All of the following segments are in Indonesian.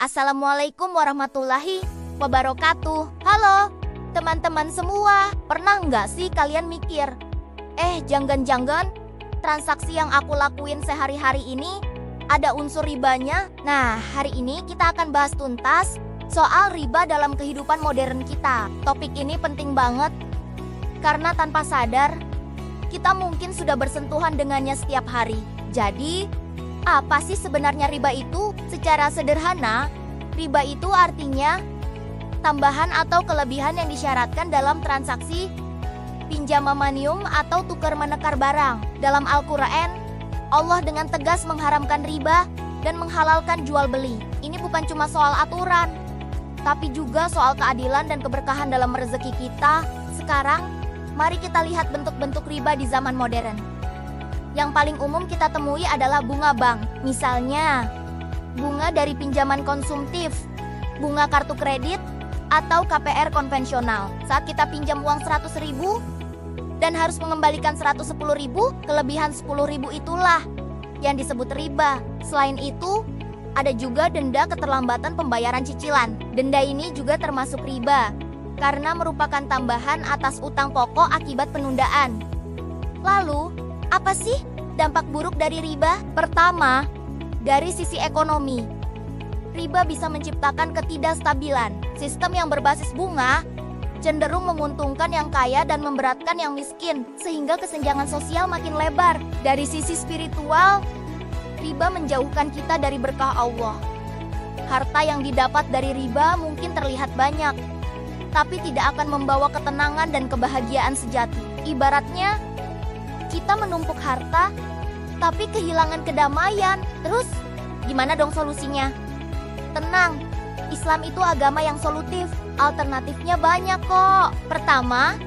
Assalamualaikum warahmatullahi wabarakatuh. Halo, teman-teman semua. Pernah nggak sih kalian mikir, jangan-jangan transaksi yang aku lakuin sehari-hari ini ada unsur ribanya? Nah, hari ini kita akan bahas tuntas soal riba dalam kehidupan modern kita. Topik ini penting banget karena tanpa sadar kita mungkin sudah bersentuhan dengannya setiap hari. Jadi, apa sih sebenarnya riba itu? Secara sederhana, riba itu artinya tambahan atau kelebihan yang disyaratkan dalam transaksi pinjam memanium atau tukar menukar barang. Dalam Al-Quran, Allah dengan tegas mengharamkan riba dan menghalalkan jual beli. Ini bukan cuma soal aturan, tapi juga soal keadilan dan keberkahan dalam rezeki kita. Sekarang, mari kita lihat bentuk-bentuk riba di zaman modern. Yang paling umum kita temui adalah bunga bank. Misalnya, bunga dari pinjaman konsumtif, bunga kartu kredit, atau KPR konvensional. Saat kita pinjam uang 100.000 dan harus mengembalikan 110.000, kelebihan 10.000 itulah yang disebut riba. Selain itu, ada juga denda keterlambatan pembayaran cicilan. Denda ini juga termasuk riba karena merupakan tambahan atas utang pokok akibat penundaan. Lalu, apa sih dampak buruk dari riba? Pertama, dari sisi ekonomi, riba bisa menciptakan ketidakstabilan. Sistem yang berbasis bunga cenderung menguntungkan yang kaya dan memberatkan yang miskin, sehingga kesenjangan sosial makin lebar. Dari sisi spiritual, riba menjauhkan kita dari berkah Allah. Harta yang didapat dari riba mungkin terlihat banyak, tapi tidak akan membawa ketenangan dan kebahagiaan sejati. Ibaratnya, kita menumpuk harta, tapi kehilangan kedamaian. Terus, gimana dong solusinya? Tenang, Islam itu agama yang solutif. Alternatifnya banyak kok. Pertama,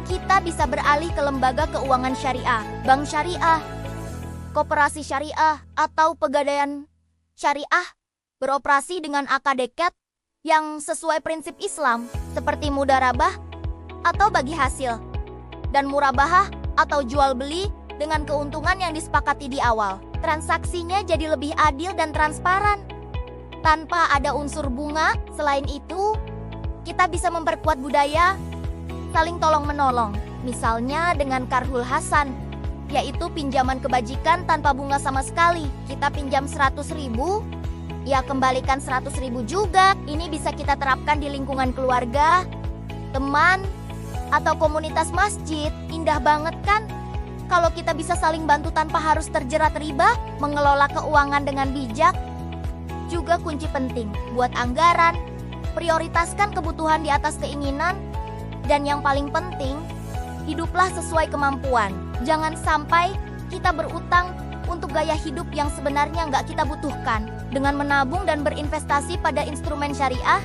kita bisa beralih ke lembaga keuangan syariah, bank syariah, koperasi syariah, atau pegadaian syariah beroperasi dengan akad yang sesuai prinsip Islam, seperti mudharabah atau bagi hasil, dan murabahah atau jual beli dengan keuntungan yang disepakati di awal. Transaksinya jadi lebih adil dan transparan tanpa ada unsur bunga. Selain itu, kita bisa memperkuat budaya saling tolong-menolong, misalnya dengan Qarhul Hasan, yaitu pinjaman kebajikan tanpa bunga sama sekali. Kita pinjam 100.000, ya kembalikan 100.000 juga. Ini bisa kita terapkan di lingkungan keluarga, teman, atau komunitas masjid. Indah banget kan? Kalau kita bisa saling bantu tanpa harus terjerat riba. Mengelola keuangan dengan bijak juga kunci penting buat anggaran. Prioritaskan kebutuhan di atas keinginan. Dan yang paling penting, hiduplah sesuai kemampuan. Jangan sampai kita berutang untuk gaya hidup yang sebenarnya nggak kita butuhkan. Dengan menabung dan berinvestasi pada instrumen syariah,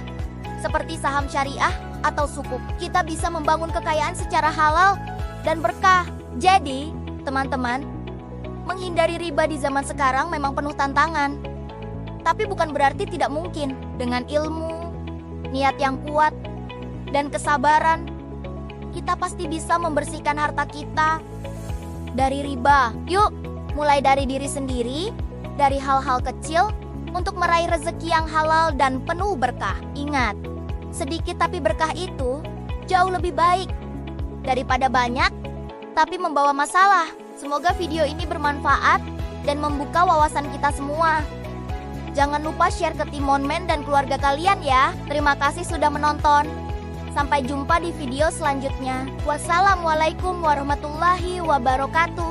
seperti saham syariah atau sukuk, kita bisa membangun kekayaan secara halal dan berkah. Jadi, teman-teman, menghindari riba di zaman sekarang memang penuh tantangan. Tapi bukan berarti tidak mungkin. Dengan ilmu, niat yang kuat, dan kesabaran, kita pasti bisa membersihkan harta kita dari riba. Yuk, mulai dari diri sendiri, dari hal-hal kecil, untuk meraih rezeki yang halal dan penuh berkah. Ingat, sedikit tapi berkah itu jauh lebih baik daripada banyak tapi membawa masalah. Semoga video ini bermanfaat dan membuka wawasan kita semua. Jangan lupa share ke Timonmen dan keluarga kalian ya. Terima kasih sudah menonton. Sampai jumpa di video selanjutnya. Wassalamualaikum warahmatullahi wabarakatuh.